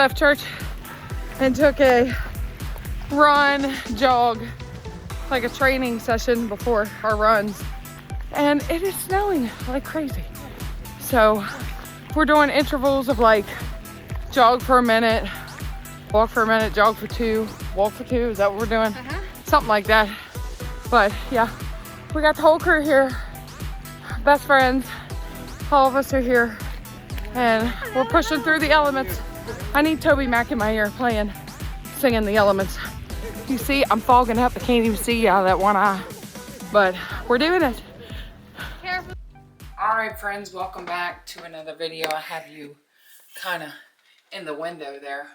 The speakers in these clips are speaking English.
left church and took a run, jog, like a training session before our runs. And it is snowing like crazy. So we're doing intervals of like jog for a minute, walk for a minute, jog for 2, walk for 2. Is that what we're doing? Something like that. But yeah, we got the whole crew here, best friends. All of us are here and we're pushing through the elements. I need Toby Mac in my ear playing, singing the elements. You see, I'm fogging up. I can't even see out of that one eye, but we're doing it. Careful. All right, friends, welcome back to another video. I have you kind of in the window there.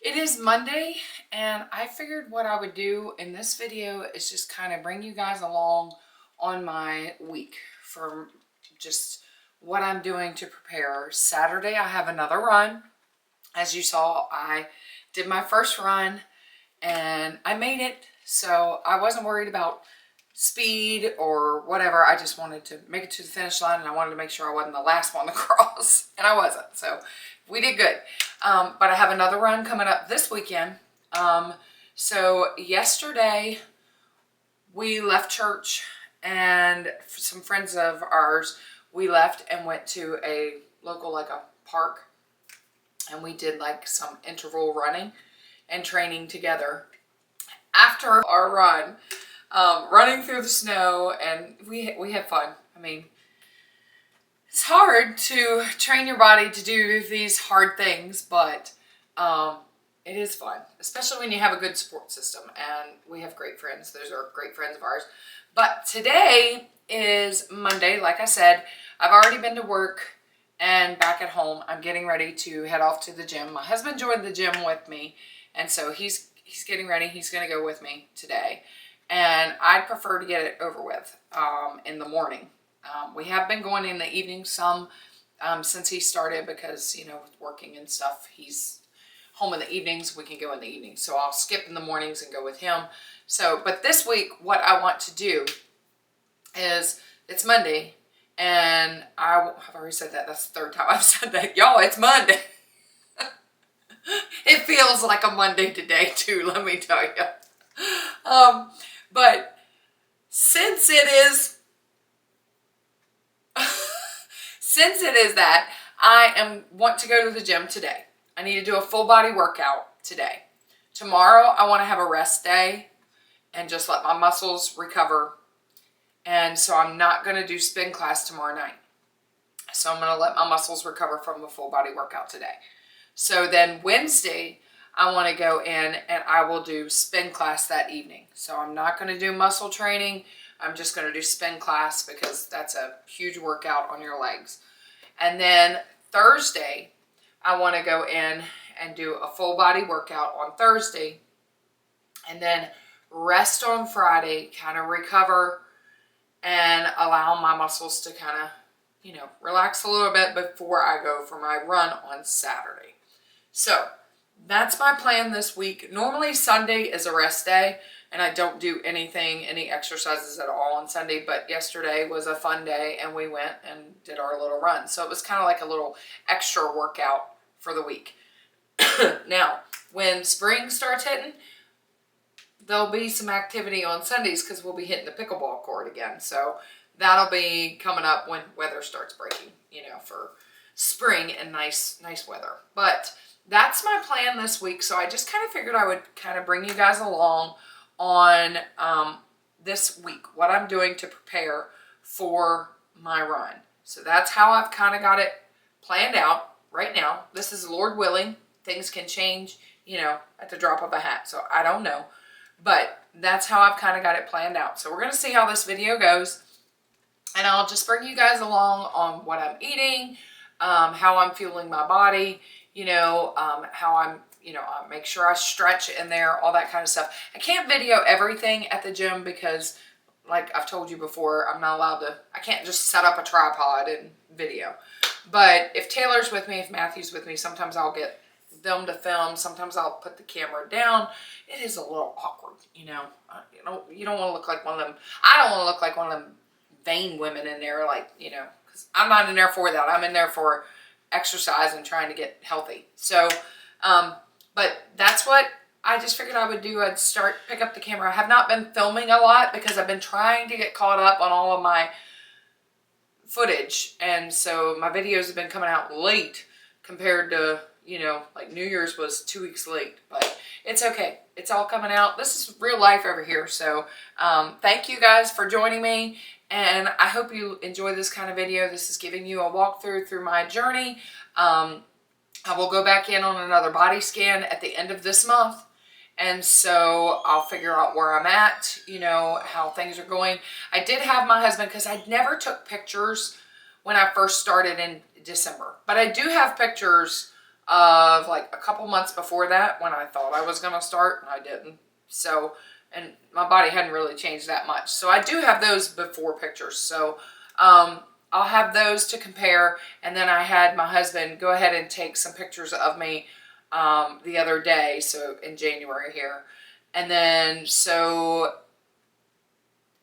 It is Monday, and I figured what I would do in this video is just kind of bring you guys along on my week for just what I'm doing to prepare. Saturday, I have another run. As you saw, I did my first run, and I made it, so I wasn't worried about speed or whatever. I just wanted to make it to the finish line, and I wanted to make sure I wasn't the last one to cross, and I wasn't, so we did good. But I have another run coming up this weekend. So yesterday we left church, and some friends of ours, we left and went to a local, like a park, and we did like some interval running and training together. After our run, running through the snow, and we had fun. I mean, it's hard to train your body to do these hard things, but it is fun, especially when you have a good support system, and we have great friends. Those are great friends of ours. But today is Monday. Like I said, I've already been to work and back at home. I'm getting ready to head off to the gym. My husband joined the gym with me, and so he's getting ready. He's going to go with me today, and I'd prefer to get it over with in the morning. We have been going in the evening some since he started because, you know, with working and stuff, he's home in the evenings. We can go in the evenings. So I'll skip in the mornings and go with him. So, but this week, what I want to do is, it's Monday, and I've already said that. That's the third time I've said that. Y'all, it's Monday. It feels like a Monday today, too, let me tell you. But since it is that, I want to go to the gym today. I need to do a full body workout today. Tomorrow, I want to have a rest day and just let my muscles recover. And so I'm not going to do spin class tomorrow night. So I'm going to let my muscles recover from the full body workout today. So then Wednesday, I want to go in and I will do spin class that evening. So I'm not going to do muscle training. I'm just going to do spin class because that's a huge workout on your legs. And then Thursday, I want to go in and do a full body workout on Thursday. And then rest on Friday, kind of recover and allow my muscles to kind of, you know, relax a little bit before I go for my run on Saturday. So that's my plan this week. Normally Sunday is a rest day, and I don't do any exercises at all on Sunday, but yesterday was a fun day, and we went and did our little run. So it was kind of like a little extra workout for the week. Now, when spring starts hitting, there'll be some activity on Sundays because we'll be hitting the pickleball court again. So that'll be coming up when weather starts breaking, you know, for spring and nice weather. But that's my plan this week. So I just kind of figured I would kind of bring you guys along on this week, what I'm doing to prepare for my run. So that's how I've kind of got it planned out right now. This is Lord willing. Things can change, you know, at the drop of a hat. So I don't know. But that's how I've kind of got it planned out. So we're going to see how this video goes. And I'll just bring you guys along on what I'm eating, how I'm fueling my body, you know, how I'm, you know, I make sure I stretch in there, all that kind of stuff. I can't video everything at the gym because, like I've told you before, I'm not allowed to, I can't just set up a tripod and video. But if Taylor's with me, if Matthew's with me, sometimes I'll get them to film. Sometimes I'll put the camera down. It is a little awkward, you know. You don't want to look like one of them. I don't want to look like one of them vain women in there, like, you know, because I'm not in there for that. I'm in there for exercise and trying to get healthy. So, but that's what I just figured I would do. I'd pick up the camera. I have not been filming a lot because I've been trying to get caught up on all of my footage. And so my videos have been coming out late compared to, you know, like New Year's was 2 weeks late, but it's okay. It's all coming out. This is real life over here. So thank you guys for joining me. And I hope you enjoy this kind of video. This is giving you a walkthrough through my journey. I will go back in on another body scan at the end of this month. And so I'll figure out where I'm at, you know, how things are going. I did have my husband, because I never took pictures when I first started in December. But I do have pictures of like a couple months before that when I thought I was going to start and I didn't. So, and my body hadn't really changed that much. So I do have those before pictures. So I'll have those to compare. And then I had my husband go ahead and take some pictures of me the other day, so in January here. And then so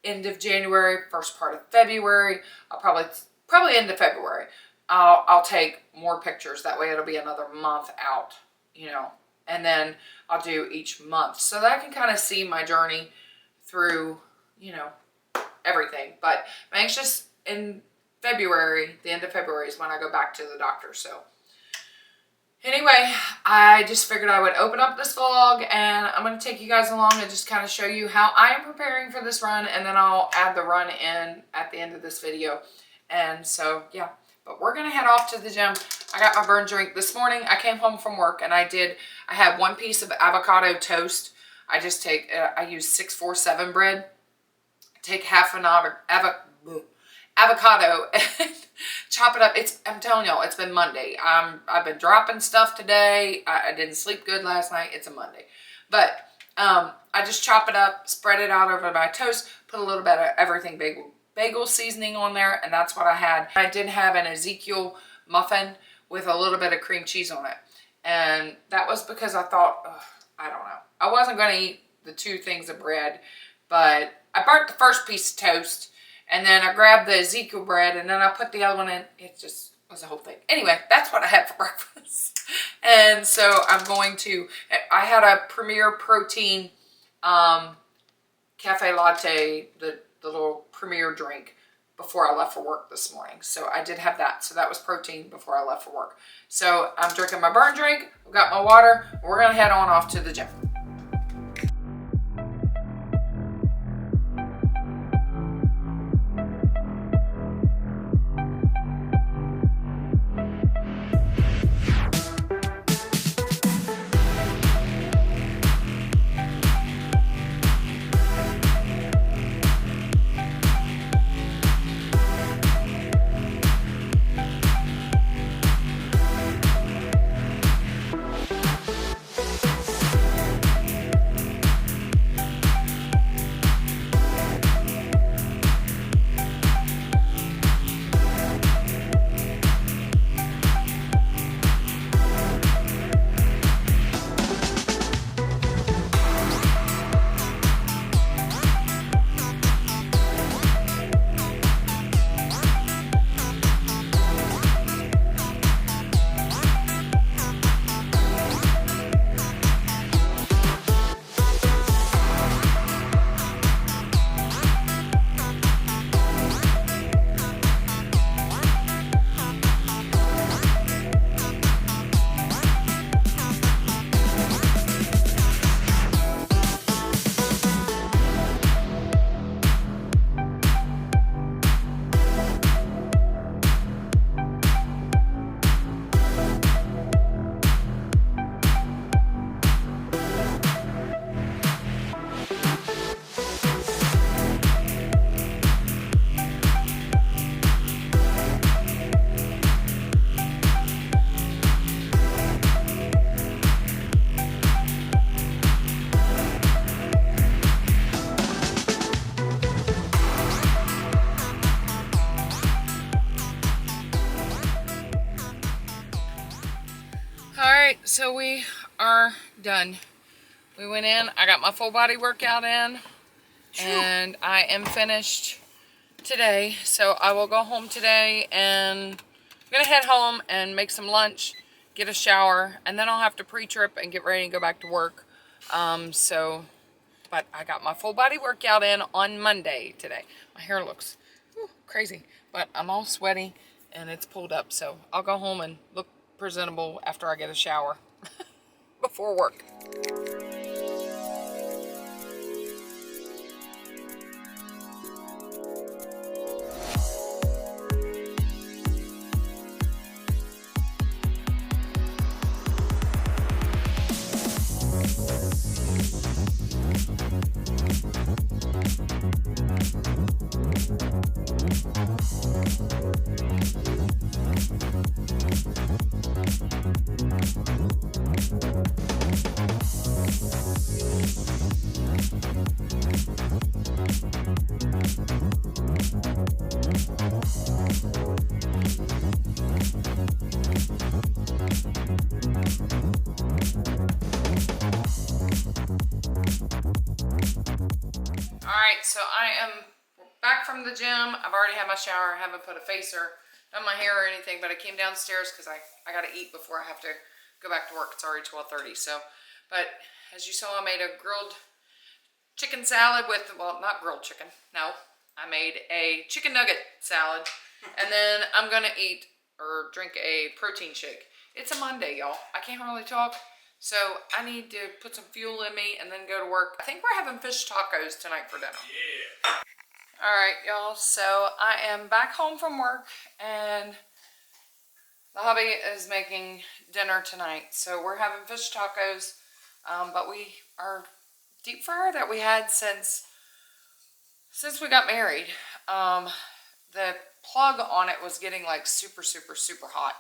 end of January, first part of February, I'll probably end of February, I'll take more pictures. That way it'll be another month out, you know, and then I'll do each month so that I can kind of see my journey through, you know, everything. But I'm anxious in February. The end of February is when I go back to the doctor. So anyway, I just figured I would open up this vlog, and I'm going to take you guys along and just kind of show you how I am preparing for this run, and then I'll add the run in at the end of this video. And so, yeah, but we're going to head off to the gym. I got my burn drink this morning. I came home from work, and I had 1 piece of avocado toast. I use 647 bread. Take half an avocado and chop it up. I'm telling y'all, it's been Monday. I've been dropping stuff today. I didn't sleep good last night. It's a Monday. But I just chop it up, spread it out over my toast, put a little bit of everything bagel seasoning on there, and that's what I had. I did have an Ezekiel muffin with a little bit of cream cheese on it. And that was because I thought, I don't know. I wasn't going to eat the 2 things of bread, but I burnt the first piece of toast, and then I grabbed the Ezekiel bread, and then I put the other one in. It just was a whole thing. Anyway, that's what I had for breakfast. And so I had a Premier Protein cafe latte, the little Premier drink, before I left for work this morning. So I did have that. So that was protein before I left for work. So I'm drinking my burn drink. I've got my water. We're going to head on off to the gym. So we are done. We went in, I got my full body workout in, and I am finished today. So I will go home today and gonna head home and make some lunch, get a shower, and then I'll have to pre-trip and get ready and go back to work. But I got my full body workout in on Monday today. My hair looks crazy, but I'm all sweaty and it's pulled up, so I'll go home and look presentable after I get a shower before work. Alright, so I am back from the gym. I've already had my shower. I haven't put a facer, done my hair or anything, but I came downstairs because I got to eat before I have to go back to work. It's already 12:30. So, but as you saw, I made a grilled chicken salad with, well, not grilled chicken. No, I made a chicken nugget salad. And then I'm going to eat or drink a protein shake. It's a Monday, y'all. I can't really talk. So I need to put some fuel in me and then go to work. I think we're having fish tacos tonight for dinner. Yeah. All right, y'all. So I am back home from work and the hubby is making dinner tonight. So we're having fish tacos, but we are deep fryer that we had since we got married. The plug on it was getting like super hot.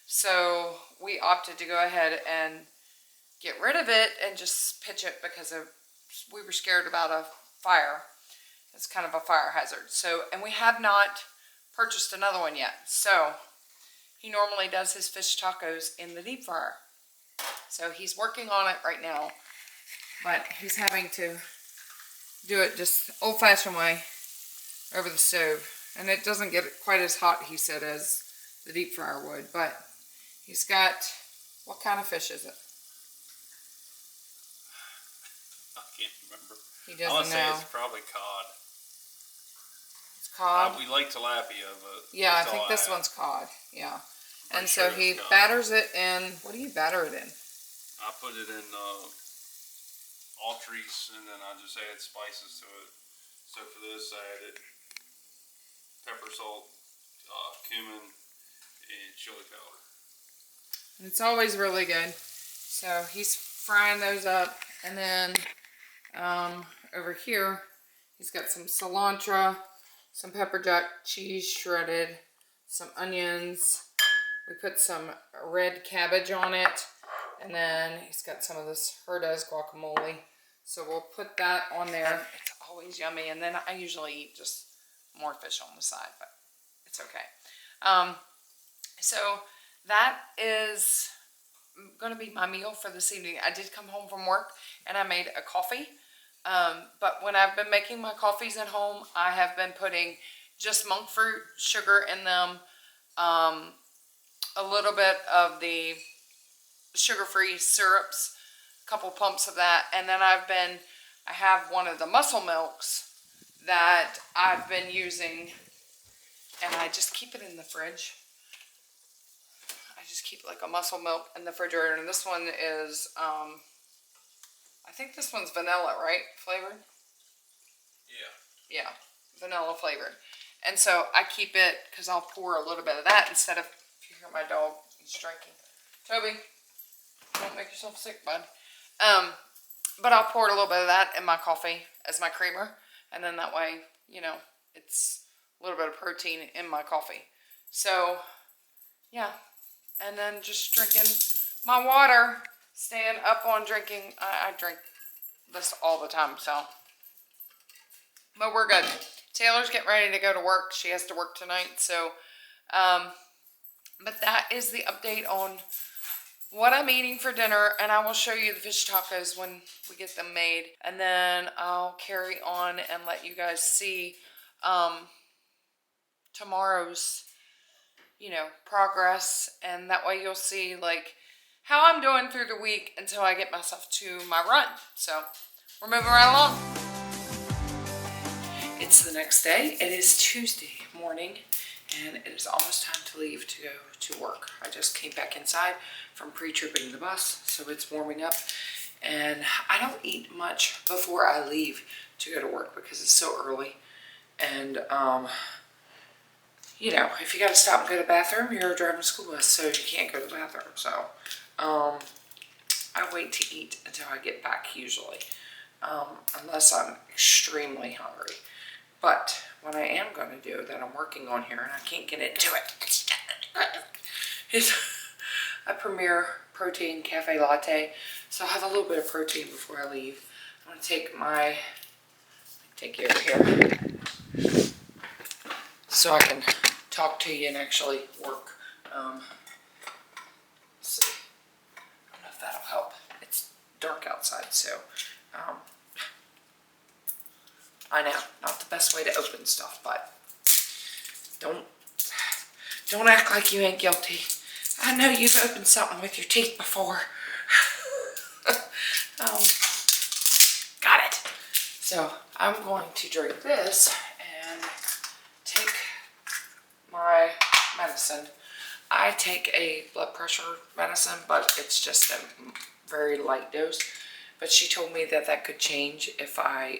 So we opted to go ahead and get rid of it and just pitch it because we were scared about a fire. It's kind of a fire hazard. So, and we have not purchased another one yet. So he normally does his fish tacos in the deep fryer. So he's working on it right now, but he's having to do it just old-fashioned way over the stove. And it doesn't get quite as hot, he said, as the deep fryer would. But he's got, what kind of fish is it? I can't remember. He doesn't I want to say know. it's probably cod. It's cod? We like tilapia, but Yeah, I that's think all this have. one's cod. Yeah. Pretty And sure so he it's cod. batters it in, what do you batter it in? I put it in Altrice, and then I just add spices to it. So for this, I added pepper, salt, cumin, and chili powder. And it's always really good. So he's frying those up. And then over here, he's got some cilantro, some pepper jack cheese shredded, some onions. We put some red cabbage on it. And then he's got some of this Herdez guacamole. So we'll put that on there. It's always yummy. And then I usually eat just more fish on the side, but it's okay. So that is going to be my meal for this evening. I did come home from work and I made a coffee. But when I've been making my coffees at home, I have been putting just monk fruit sugar in them, a little bit of the sugar-free syrups, a couple pumps of that, and then I have one of the muscle milks that I've been using, and I just keep it in the fridge. I just keep like a muscle milk in the refrigerator, and this one is, I think this one's vanilla, right? Flavored? Yeah. Yeah, vanilla flavored. And so I keep it, because I'll pour a little bit of that instead of, if you hear my dog, he's drinking. Toby, don't make yourself sick, bud. But I'll pour a little bit of that in my coffee as my creamer. And then that way, you know, it's a little bit of protein in my coffee. So, yeah. And then just drinking my water, staying up on drinking. I drink this all the time, so. But we're good. Taylor's getting ready to go to work. She has to work tonight, so. But that is the update on what I'm eating for dinner, and I will show you the fish tacos when we get them made, and then I'll carry on and let you guys see tomorrow's, you know, progress, and that way you'll see like how I'm doing through the week until I get myself to my run. So we're moving right along. It's the next day. It is Tuesday morning, and it is almost time to leave to go to work. I just came back inside from pre-tripping the bus, so it's warming up, and I don't eat much before I leave to go to work because it's so early. And you know, if you gotta stop and go to the bathroom, you're driving a school bus, so you can't go to the bathroom. So I wait to eat until I get back usually, unless I'm extremely hungry. But what I am going to do that I'm working on here, and I can't get into it, is a Premier Protein Cafe Latte. So I'll have a little bit of protein before I leave. I'm going to take you over here so I can talk to you and actually work. Let's see. I don't know if that'll help. It's dark outside, so I know, not the best way to open stuff, but don't act like you ain't guilty. I know you've opened something with your teeth before. Got it. So I'm going to drink this and take my medicine. I take a blood pressure medicine, but it's just a very light dose. But she told me that that could change if I,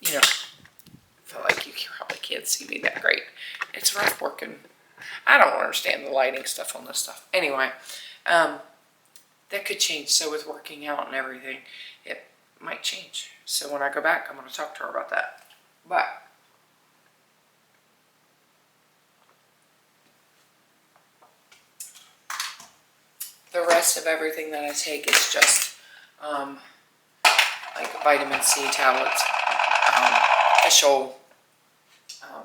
you know, I feel like you probably can't see me that great. It's rough working. I don't understand the lighting stuff on this stuff. Anyway, that could change. So with working out and everything, it might change. So when I go back, I'm going to talk to her about that. But the rest of everything that I take is just like vitamin C tablets, fish oil,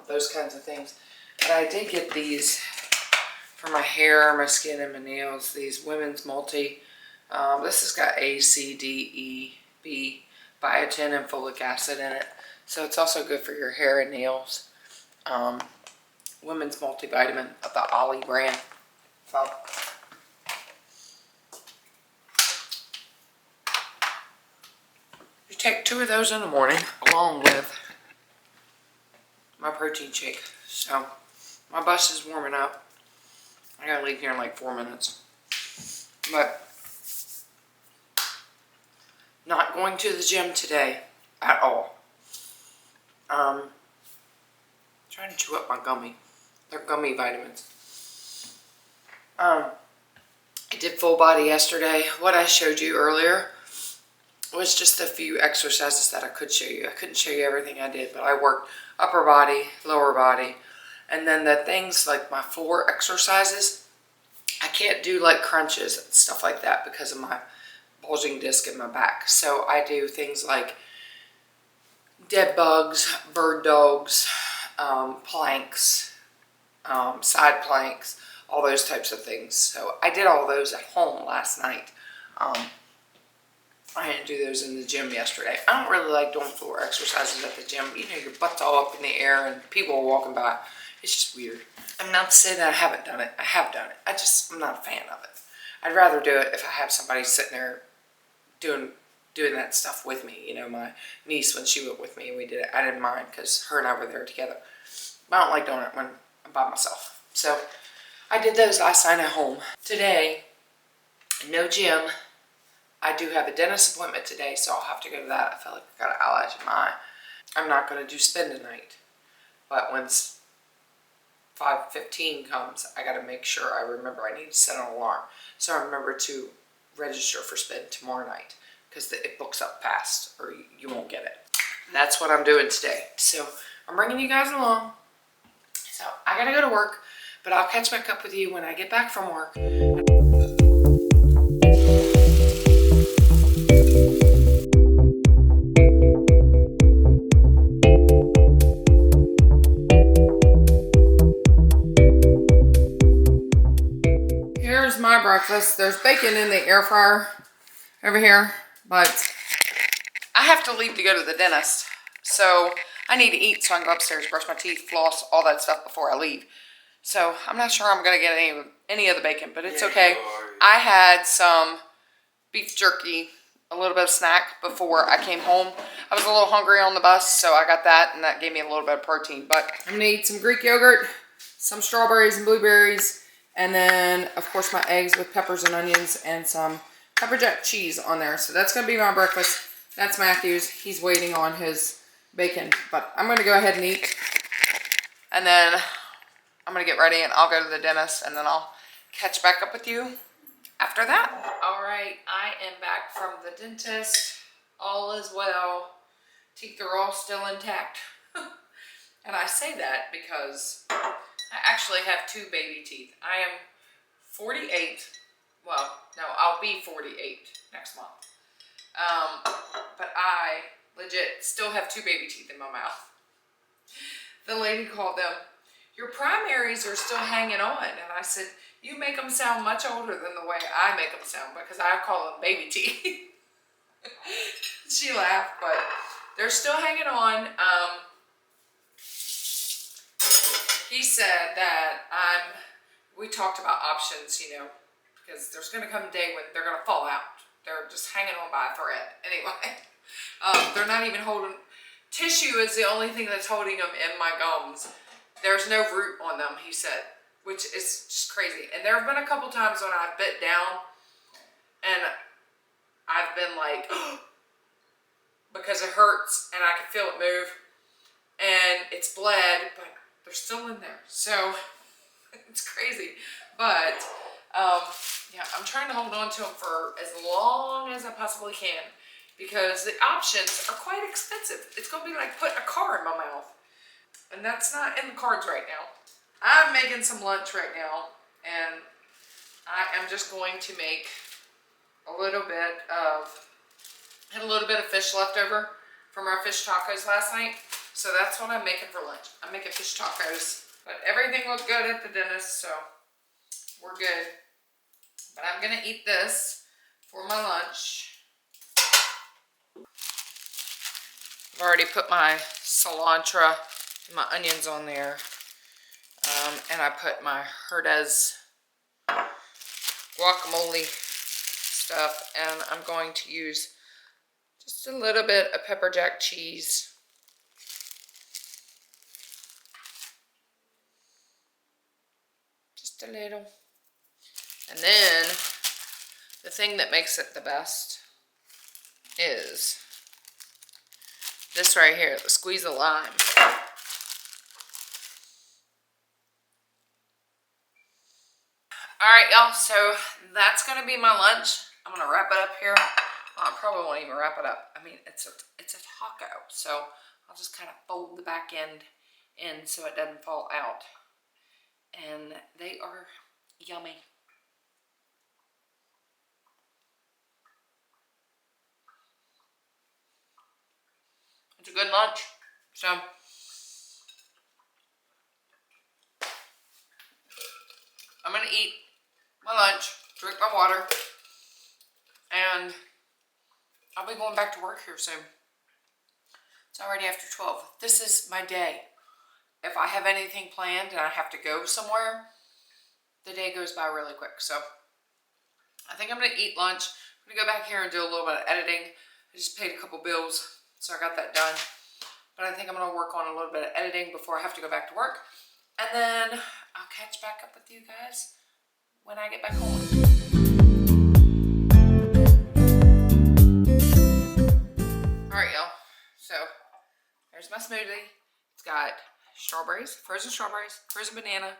those kinds of things. But I did get these for my hair, my skin, and my nails. These Women's Multi. This has got A, C, D, E, B, biotin, and folic acid in it. So it's also good for your hair and nails. Women's Multivitamin of the Ollie brand. So you take 2 of those in the morning along with my protein shake. So my bus is warming up. I gotta leave here in like 4 minutes. But not going to the gym today at all. Trying to chew up my gummy. They're gummy vitamins. I did full body yesterday. What I showed you earlier was just a few exercises that I could show you. I couldn't show you everything I did, but I worked upper body, lower body, and then the things like my 4 exercises, I can't do like crunches and stuff like that because of my bulging disc in my back. So I do things like dead bugs, bird dogs, planks, side planks, all those types of things. So I did all those at home last night. I didn't do those in the gym yesterday. I don't really like doing floor exercises at the gym. You know, your butt's all up in the air and people are walking by. It's just weird. I'm not saying that I haven't done it. I have done it. I'm not a fan of it. I'd rather do it if I have somebody sitting there doing that stuff with me. You know, my niece, when she went with me and we did it, I didn't mind because her and I were there together. But I don't like doing it when I'm by myself. So I did those last night at home. Today, no gym. I do have a dentist appointment today, so I'll have to go to that. I feel like I got an eyelash in my eye. I'm not going to do spin tonight. But once 5:15 comes, I got to make sure I remember I need to set an alarm. So I remember to register for spin tomorrow night because it books up fast or you won't get it. That's what I'm doing today. So I'm bringing you guys along. So I got to go to work, but I'll catch back up with you when I get back from work. Here's my breakfast. There's bacon in the air fryer over here, but I have to leave to go to the dentist. So I need to eat so I can go upstairs, brush my teeth, floss, all that stuff before I leave. So I'm not sure I'm gonna get any of the bacon, but it's okay. you are. I had some beef jerky, a little bit of snack before I came home. I was a little hungry on the bus, so I got that, and that gave me a little bit of protein. But I'm gonna eat some Greek yogurt, some strawberries and blueberries, and then of course my eggs with peppers and onions and some pepper jack cheese on there. So that's gonna be my breakfast. That's Matthew's. He's waiting on his bacon, but I'm gonna go ahead and eat, and then I'm gonna get ready and I'll go to the dentist, and then I'll catch back up with you after that. All right, I am back from the dentist. All is well. Teeth are all still intact. And I say that because I actually have 2 baby teeth. I am 48. Well, no, I'll be 48 next month. But I legit still have 2 baby teeth in my mouth. The lady called them, your primaries are still hanging on. And I said, you make them sound much older than the way I make them sound, because I call them baby teeth. She laughed, but they're still hanging on. He said that we talked about options, you know, because there's going to come a day when they're going to fall out. They're just hanging on by a thread. Anyway, they're not even holding, tissue is the only thing that's holding them in my gums. There's no root on them, he said, which is just crazy. And there have been a couple times when I've bit down and I've been like, because it hurts and I can feel it move and it's bled, but they're still in there. So it's crazy. But yeah, I'm trying to hold on to them for as long as I possibly can, because the options are quite expensive. It's going to be like putting a car in my mouth. And that's not in the cards right now. I'm making some lunch right now, and I am just going to make a little bit of, had a little bit of fish left over from our fish tacos last night. So that's what I'm making for lunch. I'm making fish tacos. But everything looked good at the dentist, so we're good. But I'm gonna eat this for my lunch. I've already put my cilantro and my onions on there. And I put my Herdez guacamole stuff, and I'm going to use just a little bit of pepper jack cheese. Just a little. And then the thing that makes it the best is this right here, the squeeze of lime. Alright, y'all, so that's going to be my lunch. I'm going to wrap it up here. I probably won't even wrap it up. I mean, it's a taco, so I'll just kind of fold the back end in so it doesn't fall out. And they are yummy. It's a good lunch. So I'm going to eat my lunch, drink my water, and I'll be going back to work here soon. It's already after 12. This is my day. If I have anything planned and I have to go somewhere, the day goes by really quick. So I think I'm going to eat lunch. I'm going to go back here and do a little bit of editing. I just paid a couple bills, so I got that done. But I think I'm going to work on a little bit of editing before I have to go back to work. And then I'll catch back up with you guys when I get back home. Alright, y'all. So, there's my smoothie. It's got strawberries, frozen banana,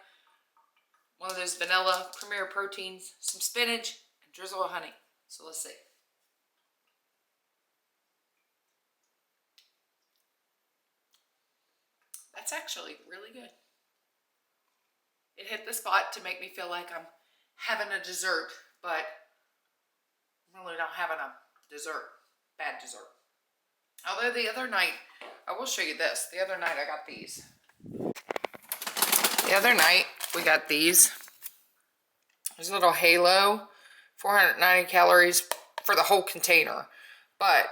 one of those vanilla Premier Proteins, some spinach, and drizzle of honey. So let's see. That's actually really good. It hit the spot to make me feel like I'm having a dessert, but I'm really not having a dessert. Bad dessert. Although the other night, I will show you this. The other night I got these. The other night we got these. There's a little Halo, 490 calories for the whole container. But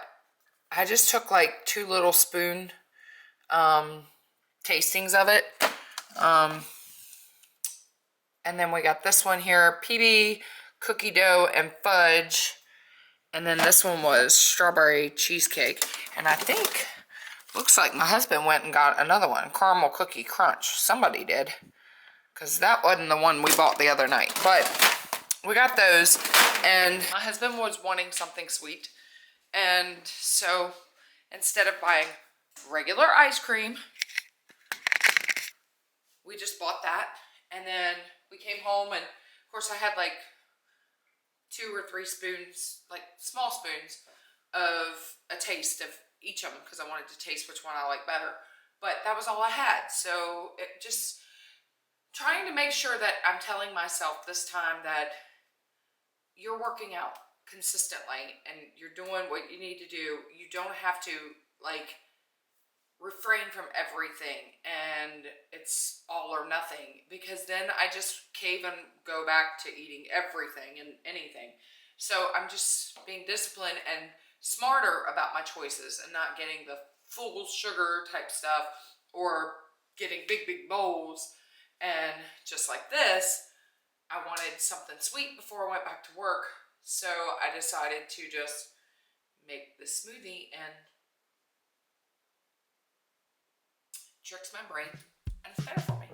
I just took like 2 little spoon tastings of it. And then we got this one here, PB, cookie dough, and fudge. And then this one was strawberry cheesecake. And I think, looks like my husband went and got another one, caramel cookie crunch. Somebody did, because that wasn't the one we bought the other night. But we got those, and my husband was wanting something sweet. And so instead of buying regular ice cream, we just bought that. And then we came home, and of course I had like 2 or 3 spoons, like small spoons, of a taste of each of them because I wanted to taste which one I like better. But that was all I had. So it just trying to make sure that I'm telling myself this time that you're working out consistently and you're doing what you need to do. You don't have to like refrain from everything and it's all or nothing, because then I just cave and go back to eating everything and anything. So I'm just being disciplined and smarter about my choices and not getting the full sugar type stuff or getting big bowls. And just like this, I wanted something sweet before I went back to work, so I decided to just make this smoothie, and tricks my brain, and it's better for me.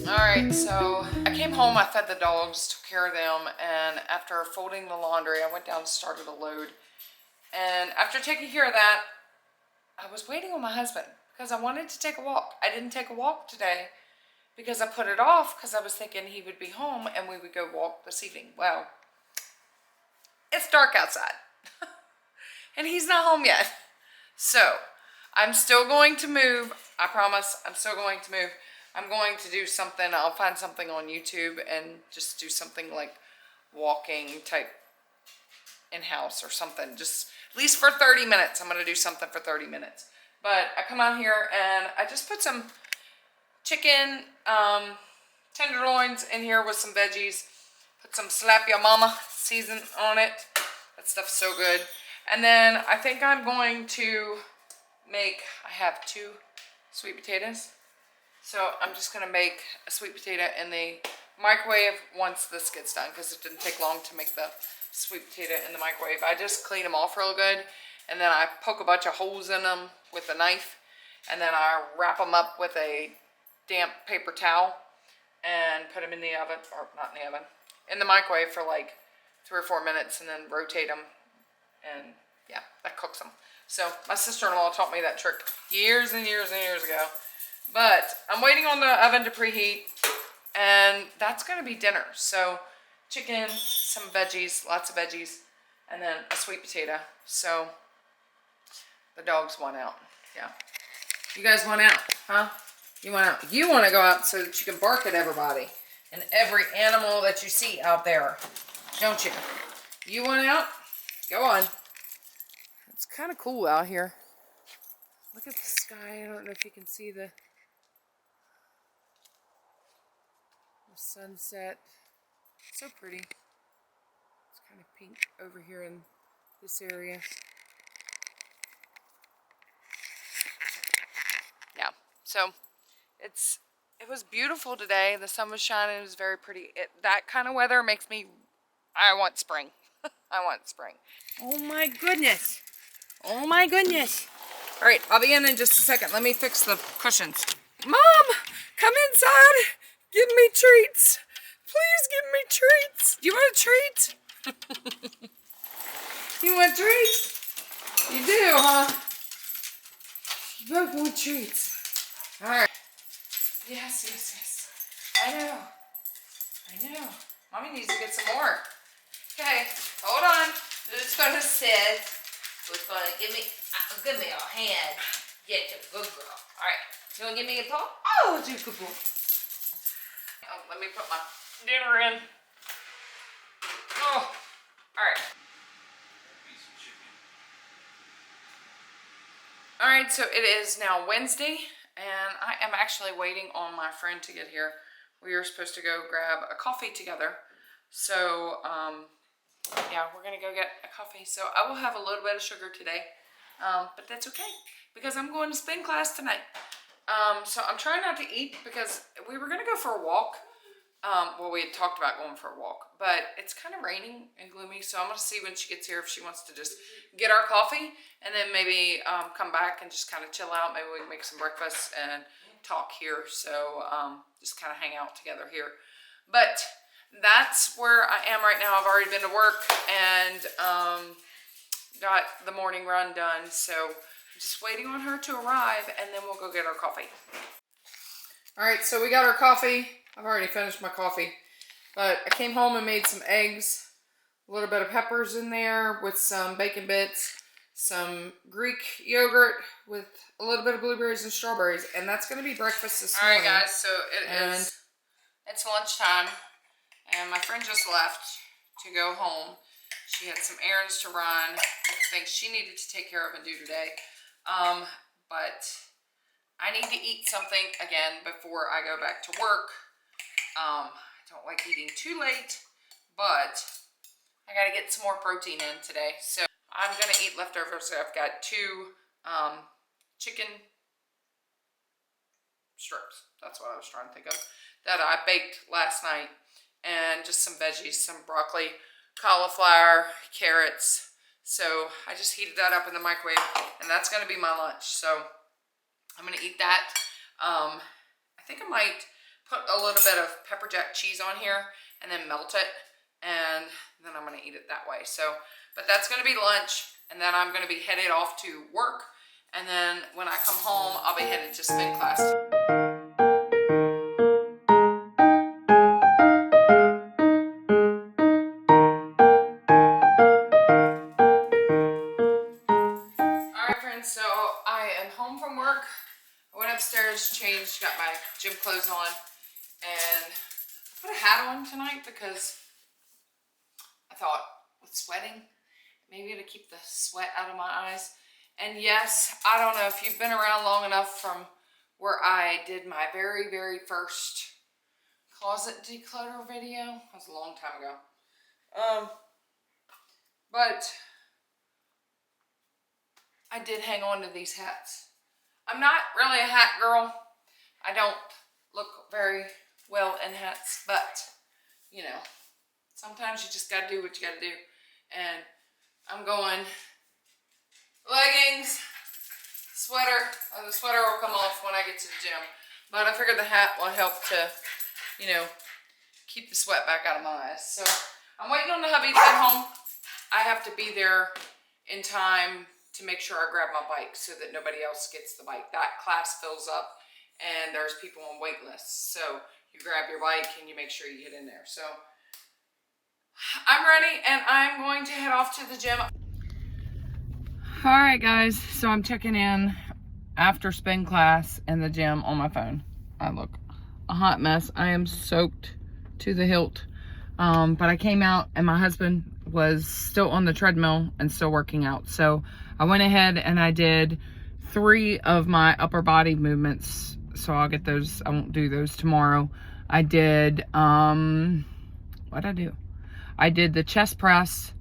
Alright, so I came home, I fed the dogs, took care of them, and after folding the laundry, I went down and started a load. And after taking care of that, I was waiting on my husband because I wanted to take a walk. I didn't take a walk today because I put it off because I was thinking he would be home and we would go walk this evening. Well, it's dark outside and he's not home yet. So I'm still going to move. I promise I'm still going to move. I'm going to do something. I'll find something on YouTube and just do something like walking type in-house or something, just at least for 30 minutes. I'm gonna do something for 30 minutes. But I come out here and I just put some chicken tenderloins in here with some veggies, put some Slap Your Mama season on it. That stuff's so good. And then I think I'm going to make, I have 2 sweet potatoes, so I'm just gonna make a sweet potato in the microwave once this gets done, because it didn't take long to make the sweet potato in the microwave. I just clean them off real good, and then I poke a bunch of holes in them with a knife, and then I wrap them up with a damp paper towel and put them in the oven, or not in the oven, in the microwave for like 3 or 4 minutes, and then rotate them, and yeah, that cooks them. So my sister-in-law taught me that trick years and years and years ago. But I'm waiting on the oven to preheat, and that's gonna be dinner. So chicken, some veggies, lots of veggies, and then a sweet potato. So the dogs want out. Yeah. You guys want out, huh? You want out. You want to go out so that you can bark at everybody and every animal that you see out there, don't you? You want out? Go on. It's kind of cool out here. Look at the sky. I don't know if you can see the sunset. So pretty. It's kind of pink over here in this area. Yeah, so it was beautiful today. The sun was shining. It was very pretty. That kind of weather makes me, I want spring. I want spring. Oh my goodness. Oh my goodness. All right, I'll be in just a second. Let me fix the cushions. Mom, come inside. Give me treats. Please give me treats. You want a treat? You want treats? You do, huh? You both want treats. All right. Yes, yes, yes. I know. I know. Mommy needs to get some more. Okay, hold on. Who's gonna sit? Who's gonna give me a hand? Get you, good girl. All right. You wanna give me a paw? Oh, you good boy. Oh, let me put my dinner in. Oh, all right. All right, so it is now Wednesday, and I am actually waiting on my friend to get here. We were supposed to go grab a coffee together. So, yeah, we're gonna go get a coffee. So I will have a little bit of sugar today, but that's okay because I'm going to spin class tonight. So I'm trying not to eat because we were gonna go for a walk. Well, we had talked about going for a walk, but it's kind of raining and gloomy. So I'm gonna see when she gets here if she wants to just get our coffee and then maybe come back and just kind of chill out. Maybe we can make some breakfast and talk here. So just kind of hang out together here. But that's where I am right now. I've already been to work and got the morning run done. So I'm just waiting on her to arrive and then we'll go get our coffee. All right, so we got our coffee. I've already finished my coffee, but I came home and made some eggs, a little bit of peppers in there with some bacon bits, some Greek yogurt with a little bit of blueberries and strawberries, and that's going to be breakfast this morning. All right, guys, so it's lunchtime, and my friend just left to go home. She had some errands to run, things she needed to take care of and do today, but I need to eat something again before I go back to work. I don't like eating too late, but I got to get some more protein in today. So I'm going to eat leftovers. I've got 2 chicken strips. That's what I was trying to think of. That I baked last night. And just some veggies, some broccoli, cauliflower, carrots. So I just heated that up in the microwave. And that's going to be my lunch. So I'm going to eat that. I think I might put a little bit of pepper jack cheese on here and then melt it. And then I'm going to eat it that way. So, but that's going to be lunch. And then I'm going to be headed off to work. And then when I come home, I'll be headed to spin class. Alright friends, so I am home from work. I went upstairs, changed, got my gym clothes on, and I put a hat on tonight because I thought with sweating, maybe to keep the sweat out of my eyes. And yes, I don't know if you've been around long enough from where I did my very, very first closet declutter video. That was a long time ago. But I did hang on to these hats. I'm not really a hat girl. I don't look very well in hats, but you know, sometimes you just gotta do what you gotta do. And I'm going leggings, sweater. The sweater will come off when I get to the gym. But I figured the hat will help to, you know, keep the sweat back out of my eyes. So I'm waiting on the hubby to get home. I have to be there in time to make sure I grab my bike so that nobody else gets the bike. That class fills up and there's people on wait lists. So you grab your bike and you make sure you get in there. So I'm ready and I'm going to head off to the gym. All right guys, so I'm checking in after spin class in the gym on my phone. I look a hot mess. I am soaked to the hilt. But I came out and my husband was still on the treadmill and still working out. So I went ahead and I did 3 of my upper body movements. So I'll get those, I won't do those tomorrow. I did, what'd I do? I did the chest press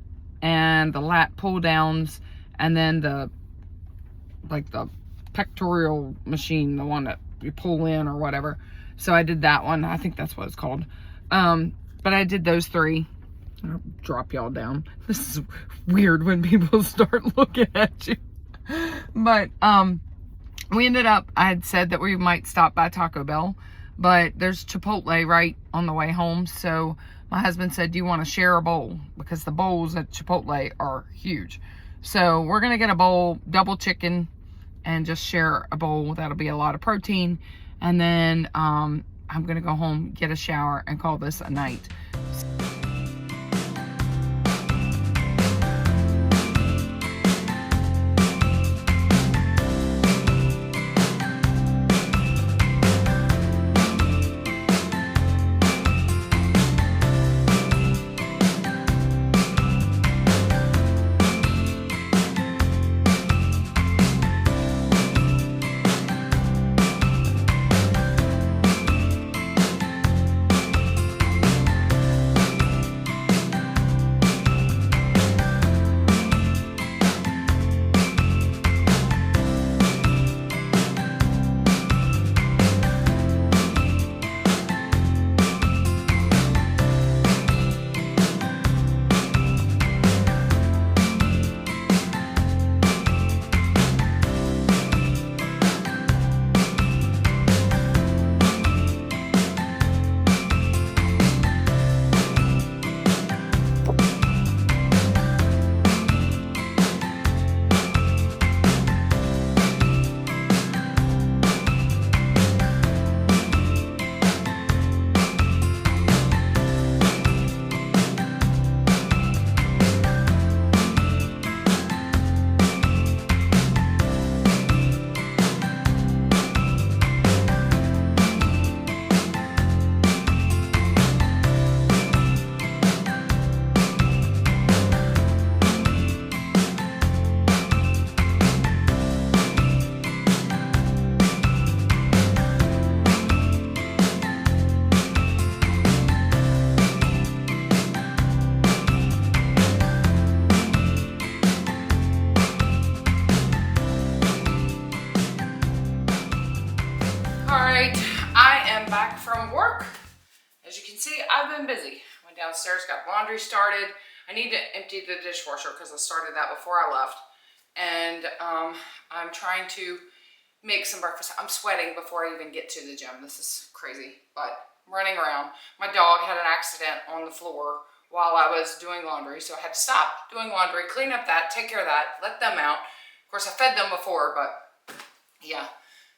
and the lat pull downs and then the pectoral machine, the one that you pull in or whatever. So I did that one. I think that's what it's called. But I did those 3. I'll drop y'all down. This is weird when people start looking at you. But we ended up, I had said that we might stop by Taco Bell, but there's Chipotle right on the way home. So my husband said, do you want to share a bowl? Because the bowls at Chipotle are huge. So we're going to get a bowl, double chicken, and just share a bowl. That'll be a lot of protein. And then I'm going to go home, get a shower, and call this a night. upstairs, got laundry started. I need to empty the dishwasher because I started that before I left. And I'm trying to make some breakfast. I'm sweating before I even get to the gym. This is crazy, but I'm running around. My dog had an accident on the floor while I was doing laundry, so I had to stop doing laundry, clean up that, take care of that, let them out. Of course, I fed them before, but yeah.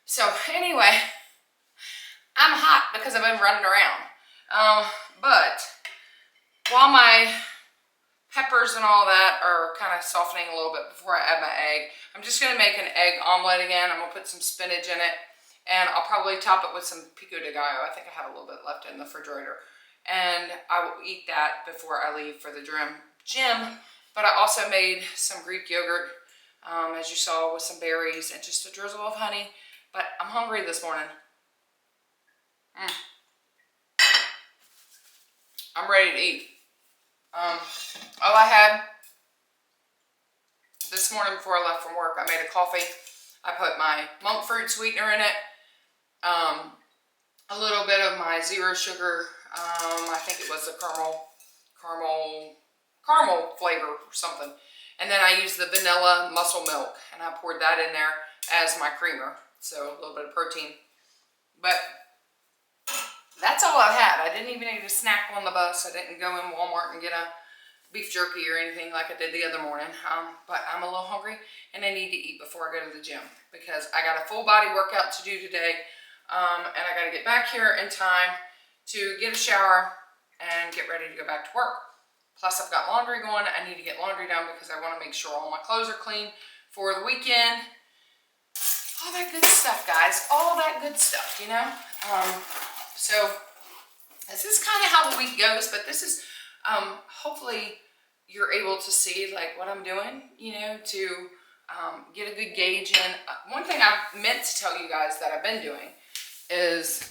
So anyway, I'm hot because I've been running around. But while my peppers and all that are kind of softening a little bit before I add my egg, I'm just gonna make an egg omelet again. I'm gonna put some spinach in it, and I'll probably top it with some pico de gallo. I think I have a little bit left in the refrigerator. And I will eat that before I leave for the gym. But I also made some Greek yogurt, as you saw, with some berries and just a drizzle of honey. But I'm hungry this morning. I'm ready to eat. All I had this morning before I left from work, I made a coffee. I put my monk fruit sweetener in it, a little bit of my zero sugar, I think it was the caramel flavor or something. And then I used the vanilla muscle milk, and I poured that in there as my creamer. So a little bit of protein. But that's all I had. I didn't even need a snack on the bus. I didn't go in Walmart and get a beef jerky or anything like I did the other morning. But I'm a little hungry, and I need to eat before I go to the gym because I got a full body workout to do today. And I got to get back here in time to get a shower and get ready to go back to work. Plus I've got laundry going. I need to get laundry done because I want to make sure all my clothes are clean for the weekend. All that good stuff, guys. All that good stuff, you know? So this is kind of how the week goes, but this is, hopefully you're able to see like what I'm doing, you know, to get a good gauge in. One thing I meant to tell you guys that I've been doing is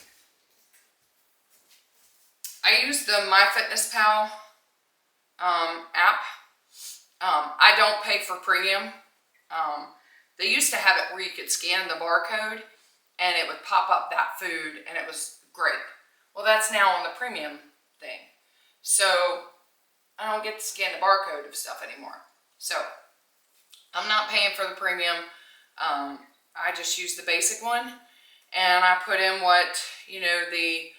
I use the MyFitnessPal app. I don't pay for premium. They used to have it where you could scan the barcode and it would pop up that food, and it was great. Well, that's now on the premium thing. So I don't get to scan the barcode of stuff anymore. So I'm not paying for the premium. I just use the basic one, and I put in what, you know, the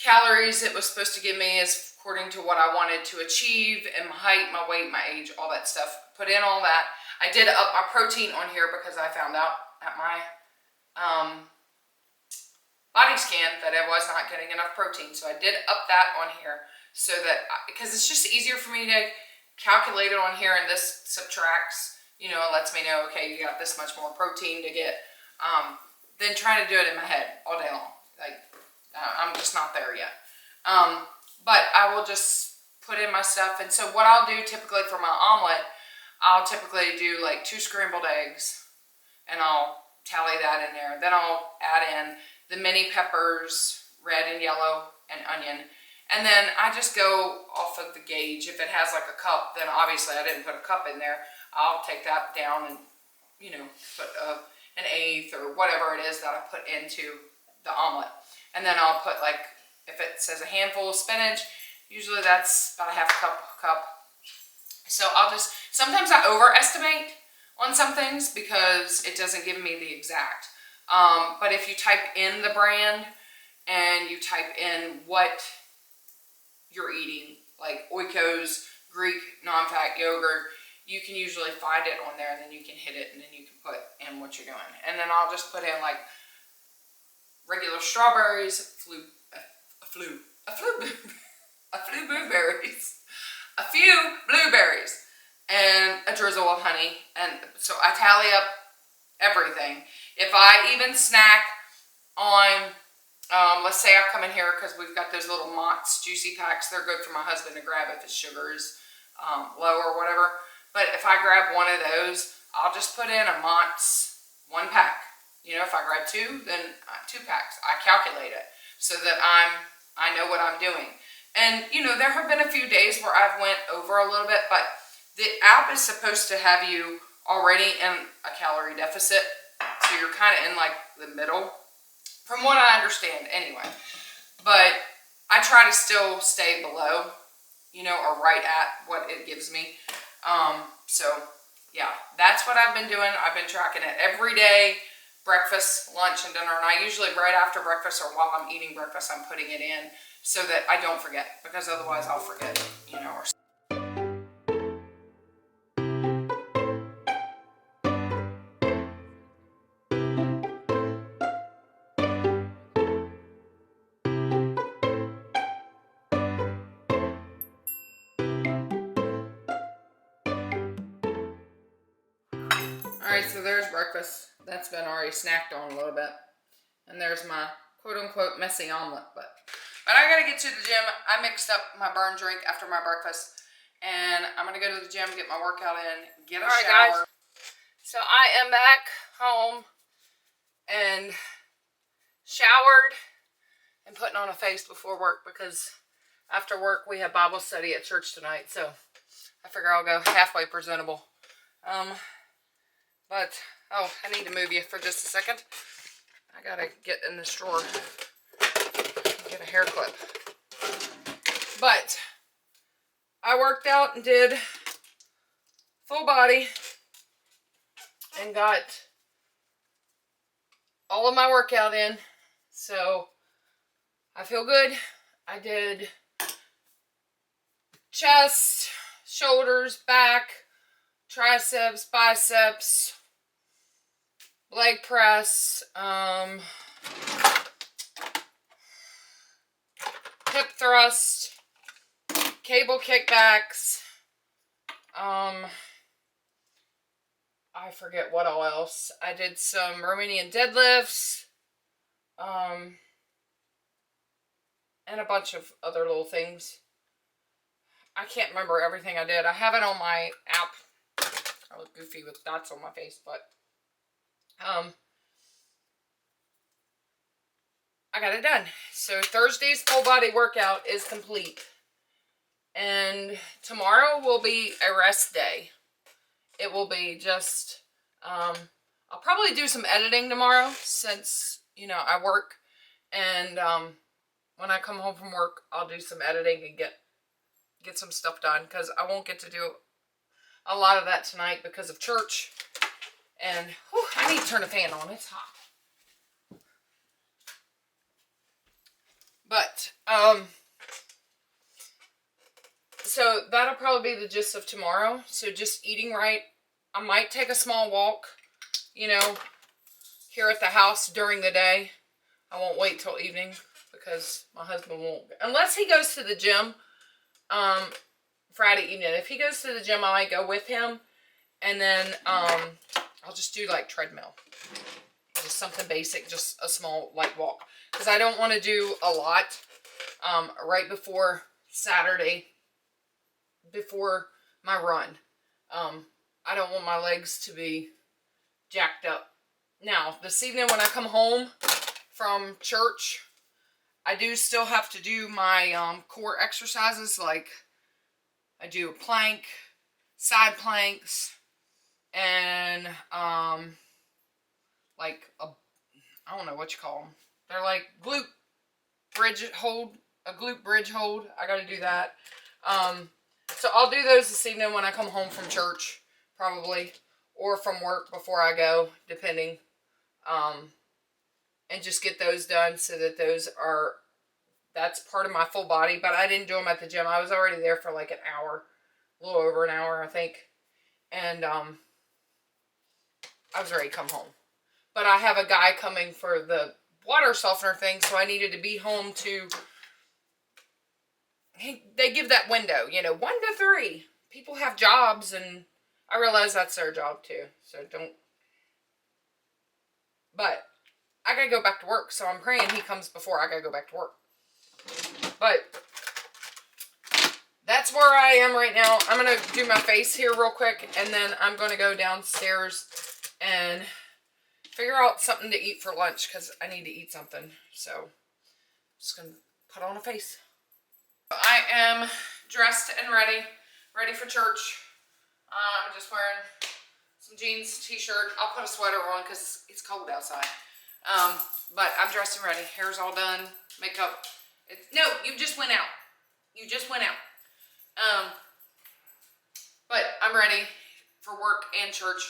calories it was supposed to give me is according to what I wanted to achieve, and my height, my weight, my age, all that stuff. Put in all that. I did up my protein on here because I found out at my body scan that I was not getting enough protein. So I did up that on here so that, because it's just easier for me to calculate it on here, and this subtracts, you know, it lets me know, okay, you got this much more protein to get, than trying to do it in my head all day long. Like, I'm just not there yet. But I will just put in my stuff. And so what I'll do typically for my omelet, I'll typically do like 2 scrambled eggs, and I'll tally that in there. Then I'll add in the mini peppers, red and yellow, and onion. And then I just go off of the gauge. If it has like a cup, then obviously I didn't put a cup in there. I'll take that down and, you know, put an eighth or whatever it is that I put into the omelet. And then I'll put like, if it says a handful of spinach, usually that's about a half cup. So I'll just, sometimes I overestimate on some things because it doesn't give me the exact. But if you type in the brand and you type in what you're eating, like Oikos Greek non-fat yogurt, you can usually find it on there, and then you can hit it, and then you can put in what you're doing. And then I'll just put in like regular strawberries, a few blueberries, and a drizzle of honey. And so I tally up everything. If I even snack on, let's say I come in here because we've got those little Mott's juicy packs. They're good for my husband to grab if his sugar is low or whatever. But if I grab one of those, I'll just put in a Mott's 1 pack. You know, if I grab 2, then 2 packs. I calculate it so that I know what I'm doing. And, you know, there have been a few days where I've went over a little bit, but the app is supposed to have you already in a calorie deficit. So you're kind of in like the middle, from what I understand anyway. But I try to still stay below, you know, or right at what it gives me. So yeah, that's what I've been doing. I've been tracking it every day, breakfast, lunch, and dinner. And I usually right after breakfast or while I'm eating breakfast, I'm putting it in so that I don't forget, because otherwise I'll forget, you know. Alright, so there's breakfast. That's been already snacked on a little bit. And there's my quote-unquote messy omelet. But I gotta get to the gym. I mixed up my burn drink after my breakfast. And I'm gonna go to the gym, get my workout in, get a shower. Guys. So I am back home and showered and putting on a face before work, because after work we have Bible study at church tonight. So I figure I'll go halfway presentable. But, oh, I need to move you for just a second. I gotta get in this drawer, get a hair clip. But I worked out and did full body and got all of my workout in. So I feel good. I did chest, shoulders, back, triceps, biceps, leg press, hip thrust, cable kickbacks, I forget what all else. I did some Romanian deadlifts, and a bunch of other little things. I can't remember everything I did. I have it on my app. I look goofy with dots on my face, but I got it done. So Thursday's full body workout is complete. And tomorrow will be a rest day. It will be just, I'll probably do some editing tomorrow since, you know, I work. And when I come home from work, I'll do some editing and get some stuff done, because I won't get to do a lot of that tonight because of church. And whew, I need to turn the fan on. It's hot. But so that'll probably be the gist of tomorrow. So just eating right. I might take a small walk, you know, here at the house during the day. I won't wait till evening because my husband won't, unless he goes to the gym Friday evening. If he goes to the gym, I might go with him, and then I'll just do like treadmill, just something basic, just a small light walk, because I don't want to do a lot right before Saturday, before my run. I don't want my legs to be jacked up. Now, this evening when I come home from church, I do still have to do my core exercises, like I do a plank, side planks, and like a, I don't know what you call them. They're like glute bridge hold, a glute bridge hold. I got to do that. So I'll do those this evening when I come home from church, probably, or from work before I go, depending. And just get those done so that that's part of my full body. But I didn't do them at the gym. I was already there for like an hour, a little over an hour, I think. And I was ready to come home. But I have a guy coming for the water softener thing, so I needed to be home to... They give that window, you know, 1 to 3. People have jobs, and I realize that's their job too. So don't... But I gotta go back to work, so I'm praying he comes before I gotta go back to work. But that's where I am right now. I'm gonna do my face here real quick, and then I'm gonna go downstairs and figure out something to eat for lunch, because I need to eat something. So I'm just gonna put on a face. I am dressed and ready for church. I'm just wearing some jeans, t-shirt. I'll put a sweater on because it's cold outside. But I'm dressed and ready. Hair's all done. Makeup No, you just went out. You just went out. But I'm ready for work and church.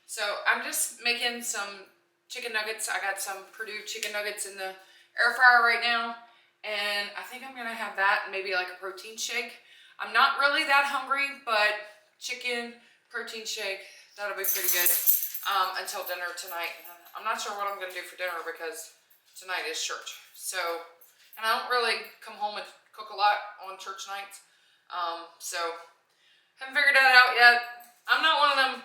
So I'm just making some chicken nuggets. I got some Purdue chicken nuggets in the air fryer right now. And I think I'm gonna have that and maybe like a protein shake. I'm not really that hungry, but chicken, protein shake, that'll be pretty good until dinner tonight. I'm not sure what I'm gonna do for dinner because tonight is church. So, and I don't really come home and cook a lot on church nights. So haven't figured that out yet. I'm not one of them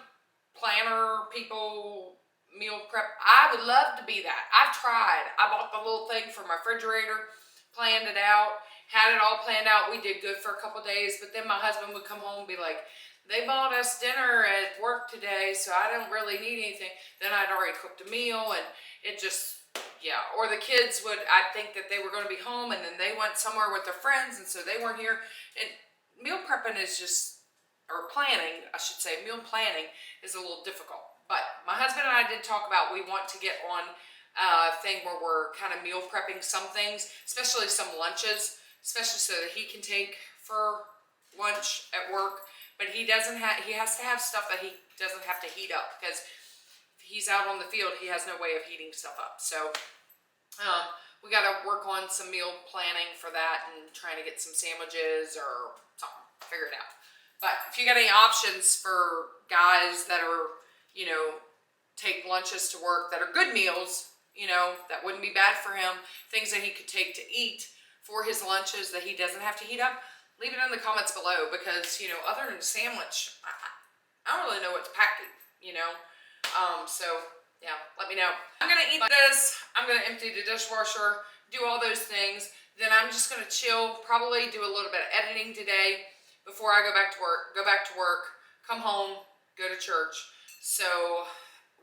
planner people, meal prep. I would love to be that. I've tried. I bought the little thing for my refrigerator, planned it out, had it all planned out. We did good for a couple days, but then my husband would come home and be like, they bought us dinner at work today, so I don't really need anything. Then I'd already cooked a meal, and it just, yeah. Or the kids would, I'd think that they were going to be home, and then they went somewhere with their friends, and so they weren't here. And meal prepping is just, or planning, I should say, meal planning is a little difficult. But my husband and I did talk about we want to get on a thing where we're kind of meal prepping some things, especially some lunches, especially so that he can take for lunch at work. But he doesn't have, he has to have stuff that he doesn't have to heat up because if he's out on the field, he has no way of heating stuff up. So we got to work on some meal planning for that and trying to get some sandwiches or something, figure it out. But if you got any options for guys that are, you know, take lunches to work that are good meals, you know, that wouldn't be bad for him, things that he could take to eat for his lunches that he doesn't have to heat up, leave it in the comments below because, you know, other than a sandwich, I don't really know what to pack, you know. So, yeah, let me know. I'm going to eat this. I'm going to empty the dishwasher, do all those things. Then I'm just going to chill, probably do a little bit of editing today before I go back to work, come home, go to church. So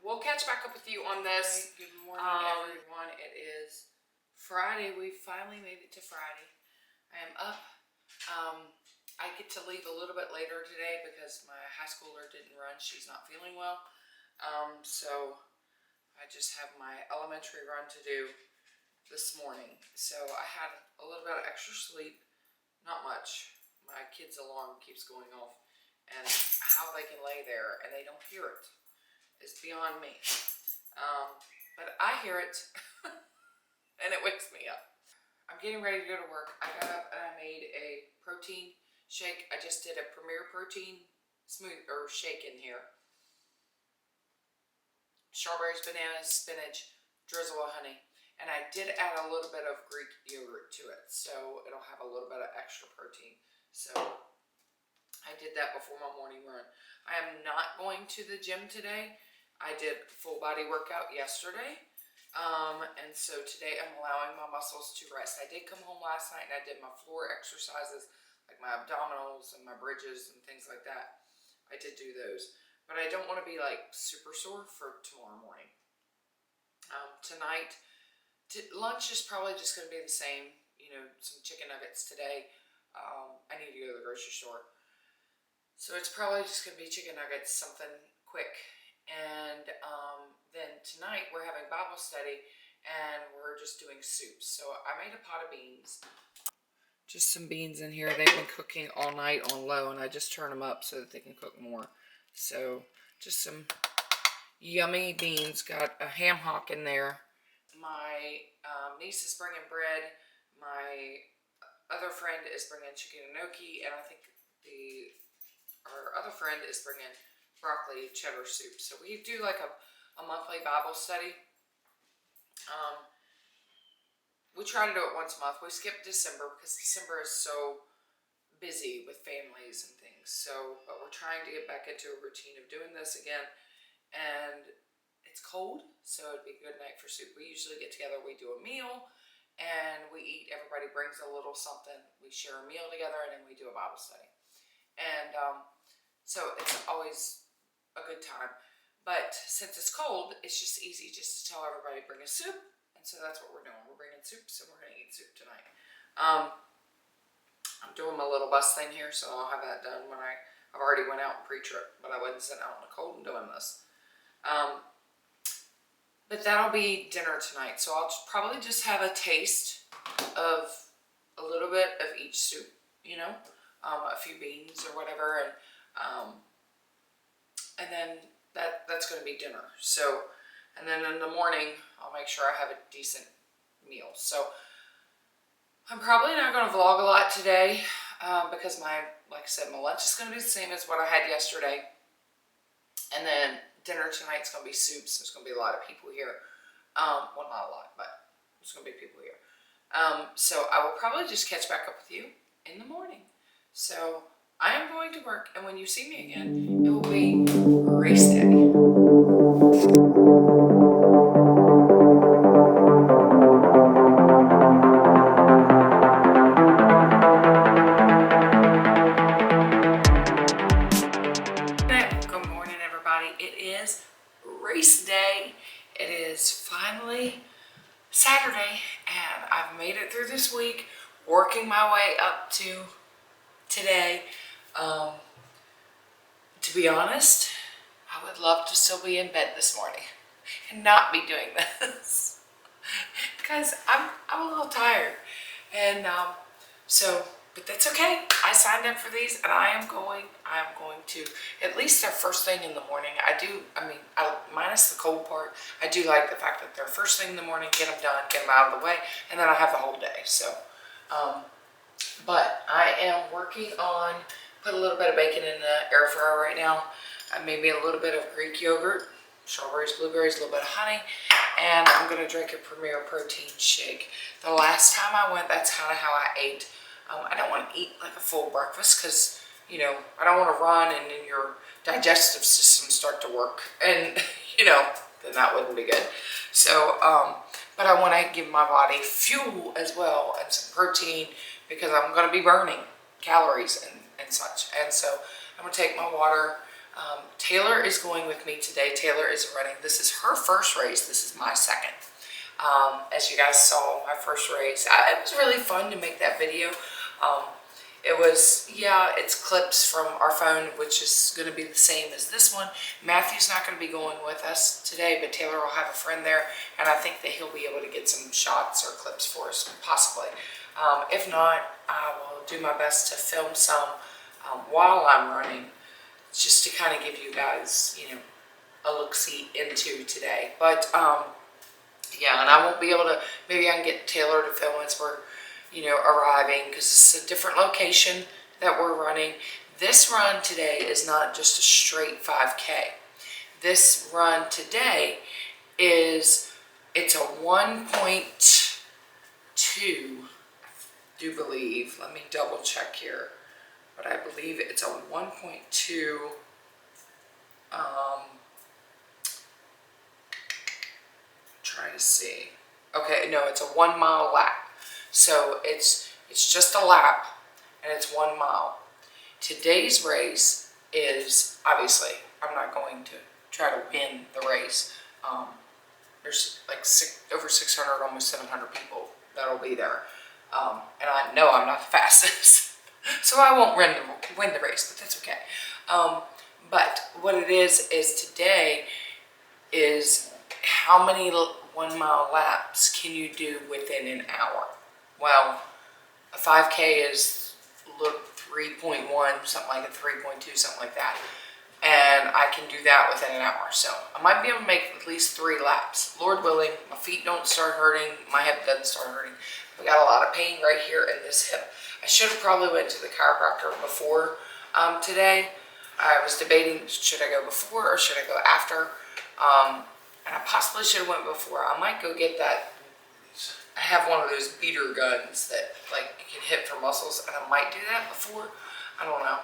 we'll catch back up with you on this. Good morning, everyone. It is Friday. We finally made it to Friday. I am up. I get to leave a little bit later today because my high schooler didn't run. She's not feeling well. So I just have my elementary run to do this morning. So I had a little bit of extra sleep, not much. My kid's alarm keeps going off, and how they can lay there and they don't hear it is beyond me. But I hear it, and it wakes me up. I'm getting ready to go to work. I got up and I made a protein shake. I just did a Premier Protein smooth or shake in here. Strawberries, bananas, spinach, drizzle of honey. And I did add a little bit of Greek yogurt to it, so it'll have a little bit of extra protein. So I did that before my morning run. I am not going to the gym today. I did full body workout yesterday. And so today I'm allowing my muscles to rest. I did come home last night and I did my floor exercises, like my abdominals and my bridges and things like that. I did do those. But I don't want to be like super sore for tomorrow morning. Tonight, lunch is probably just going to be the same. You know, some chicken nuggets today. I need to go to the grocery store. So it's probably just going to be chicken nuggets, something quick. And then tonight we're having Bible study and we're just doing soups. So I made a pot of beans. Just some beans in here. They've been cooking all night on low and I just turn them up so that they can cook more. So just some yummy beans. Got a ham hock in there. My niece is bringing bread. My other friend is bringing chicken gnocchi, and I think our other friend is bringing broccoli cheddar soup. So we do like a monthly Bible study. We try to do it once a month. We skip December because December is so busy with families and things. So, but we're trying to get back into a routine of doing this again. And it's cold, so it'd be a good night for soup. We usually get together, we do a meal, and we eat. Everybody brings a little something. We share a meal together, and then we do a Bible study. And so it's always a good time. But since it's cold, it's just easy just to tell everybody bring a soup. And so that's what we're doing. We're bringing soups, and we're going to eat soup tonight. I'm doing my little bus thing here, so I'll have that done when I've already went out and pre-trip, but I wasn't sitting out in the cold and doing this. But that'll be dinner tonight. So I'll probably just have a taste of a little bit of each soup, you know, a few beans or whatever, and then that's going to be dinner. So, and then in the morning, I'll make sure I have a decent meal. So I'm probably not going to vlog a lot today because like I said, my lunch is going to be the same as what I had yesterday. And then dinner tonight's going to be soups. There's going to be a lot of people here. Well, not a lot, but there's going to be people here. So I will probably just catch back up with you in the morning. So I am going to work, and when you see me again, it will be race day. Good morning, everybody. It is race day. It is finally Saturday, and I've made it through this week, working my way up to today. To be honest, I would love to still be in bed this morning and not be doing this because I'm a little tired, and but that's okay. I signed up for these, and I am going to, at least they're first thing in the morning. Minus the cold part, I do like the fact that they're first thing in the morning, get them done, get them out of the way, and then I have the whole day. So, but I am working on, put a little bit of bacon in the air fryer right now, maybe a little bit of Greek yogurt, strawberries, blueberries, a little bit of honey, and I'm going to drink a Premier Protein shake. The last time I went, that's kind of how I ate. I don't want to eat like a full breakfast because, you know, I don't want to run and then your digestive system start to work, and, you know, then that wouldn't be good. So, but I want to give my body fuel as well and some protein because I'm going to be burning calories and such. And so I'm going to take my water. Taylor is going with me today. Taylor is running. This is her first race. This is my second. As you guys saw, my first race, it was really fun to make that video. It was, yeah, it's clips from our phone, which is going to be the same as this one. Matthew's not going to be going with us today, but Taylor will have a friend there, and I think that he'll be able to get some shots or clips for us, possibly. If not, I will do my best to film some while I'm running, just to kind of give you guys, you know, a look-see into today. But, yeah, and I won't be able to, maybe I can get Taylor to film as we're, you know, arriving, because it's a different location that we're running. This run today is not just a straight 5K. This run today is, it's a 1.2, I do believe, let me double check here, but I believe it's a 1.2, trying to see. Okay, no, it's a 1 mile lap. So it's just a lap, and it's 1 mile. Today's race is, obviously, I'm not going to try to win the race. There's like over 600, almost 700 people that'll be there. And I know I'm not the fastest, so I won't win the race, but that's okay. But what it is today is how many 1 mile laps can you do within an hour? Well, a 5K is 3.1, something like a 3.2, something like that. And I can do that within an hour. So I might be able to make at least 3 laps. Lord willing, my feet don't start hurting, my hip doesn't start hurting. I got a lot of pain right here in this hip. I should have probably went to the chiropractor before today. I was debating, should I go before or should I go after? And I possibly should have went before. I might go get that. I have one of those beater guns that like you can hit for muscles, and I might do that before. I don't know.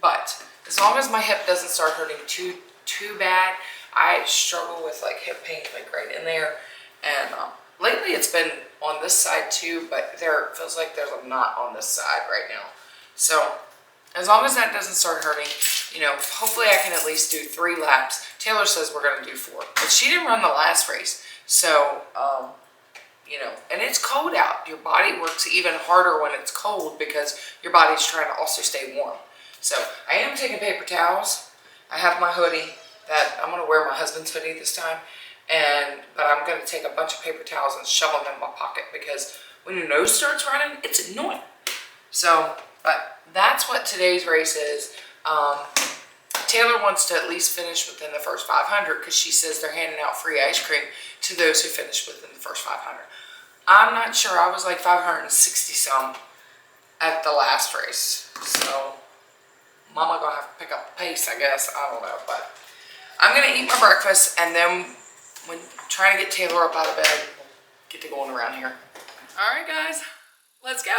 But as long as my hip doesn't start hurting too bad, I struggle with like hip pain like right in there. And lately it's been on this side too, but it feels like there's a knot on this side right now. So as long as that doesn't start hurting, you know, hopefully I can at least do 3 laps. Taylor says we're going to do 4, but she didn't run the last race. So, you know, and it's cold out. Your body works even harder when it's cold because your body's trying to also stay warm. So I am taking paper towels. I have my hoodie that I'm going to wear my husband's hoodie this time. But I'm going to take a bunch of paper towels and shove them in my pocket because when your nose starts running, it's annoying. So, but that's what today's race is. Taylor wants to at least finish within the first 500 because she says they're handing out free ice cream to those who finish within the first 500. I'm not sure. I was like 560 some at the last race. So, Mama gonna have to pick up the pace, I guess. I don't know, but I'm gonna eat my breakfast and then when trying to get Taylor up out of bed, get to going around here. All right, guys, let's go.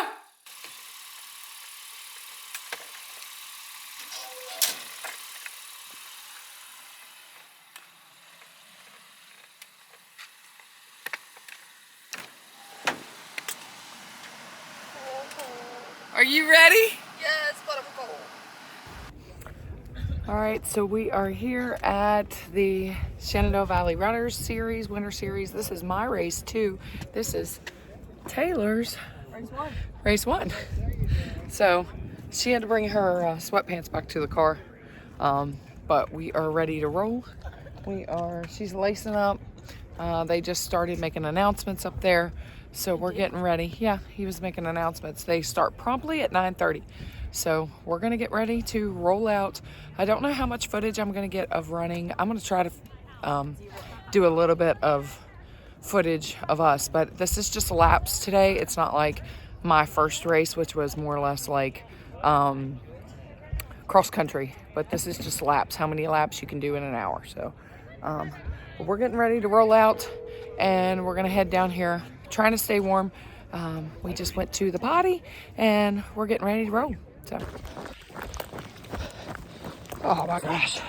Are you ready? Yes, but I'm cold. All right, so we are here at the Shenandoah Valley Runners Series, Winter Series. This is my race too. This is Taylor's race one. So she had to bring her sweatpants back to the car, but we are ready to roll. She's lacing up. They just started making announcements up there. So we're getting ready. Yeah, he was making announcements. They start promptly at 9:30. So we're gonna get ready to roll out. I don't know how much footage I'm gonna get of running. I'm gonna try to do a little bit of footage of us, but this is just laps today. It's not like my first race, which was more or less like cross country, but this is just laps, how many laps you can do in an hour. So we're getting ready to roll out and we're gonna head down here, trying to stay warm. We just went to the potty and we're getting ready to roll. So, oh my gosh.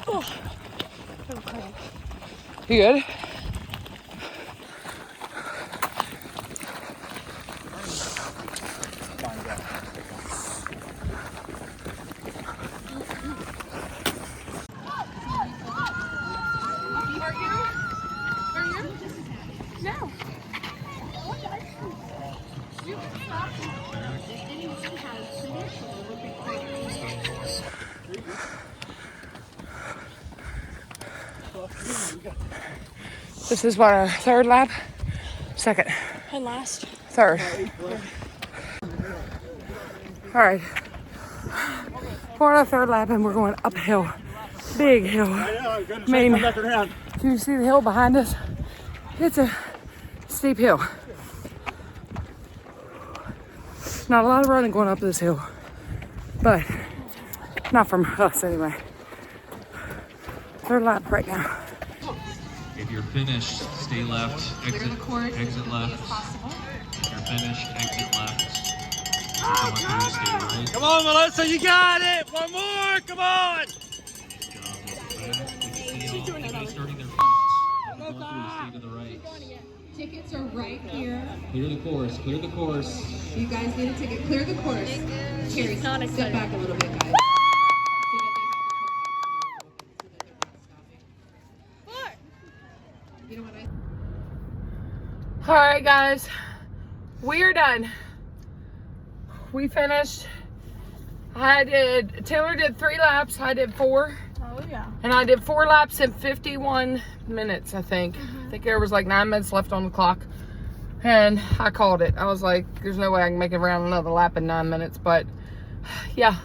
Oh. Okay. You good? This is what, our third lap? Second. And last. Third. All right. We're on our third lap and we're going uphill. Big hill. I mean, do you see the hill behind us? It's a steep hill. Not a lot of running going up this hill, but not from us anyway. Third lap right now. If you're finished, stay left, exit left. If you're finished, exit left. Come on, Melissa, you got it! One more, come on! Starting their to the right. Tickets are right here. Clear the course, clear the course. You guys need a ticket. Clear the course. Cherry, step back a little bit, guys. You know what All right, guys, we are done. We finished. Taylor did 3 laps. I did 4. Oh, yeah. And I did 4 laps in 51 minutes, I think. I think there was like 9 minutes left on the clock. And I called it. I was like, there's no way I can make it around another lap in 9 minutes. But yeah,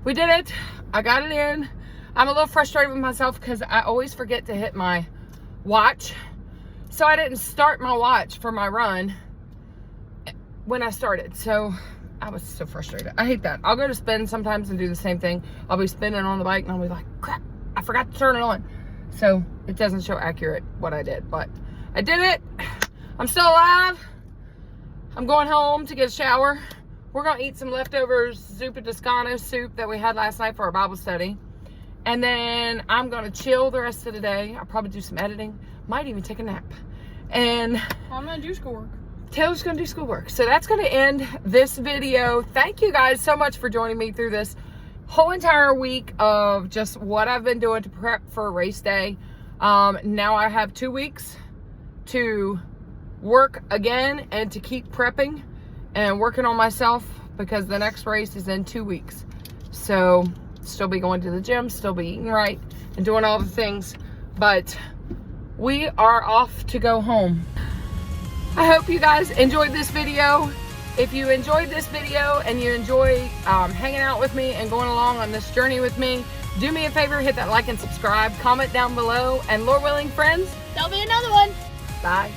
we did it. I got it in. I'm a little frustrated with myself because I always forget to hit my watch. So I didn't start my watch for my run when I started. So I was so frustrated. I hate that. I'll go to spin sometimes and do the same thing. I'll be spinning on the bike and I'll be like, crap, I forgot to turn it on. So it doesn't show accurate what I did, but I did it. I'm still alive. I'm going home to get a shower. We're gonna eat some leftover zuppa toscano soup that we had last night for our Bible study. And then I'm gonna chill the rest of the day. I'll probably do some editing. Might even take a nap. And I'm gonna do schoolwork. Taylor's gonna do schoolwork. So that's gonna end this video. Thank you guys so much for joining me through this whole entire week of just what I've been doing to prep for race day. Now I have 2 weeks to work again and to keep prepping and working on myself because the next race is in 2 weeks. So still be going to the gym, still be eating right and doing all the things, but we are off to go home. I hope you guys enjoyed this video. If you enjoyed this video and you enjoy hanging out with me and going along on this journey with me, do me a favor, hit that like and subscribe, comment down below, and Lord willing, friends, There'll be another one. bye.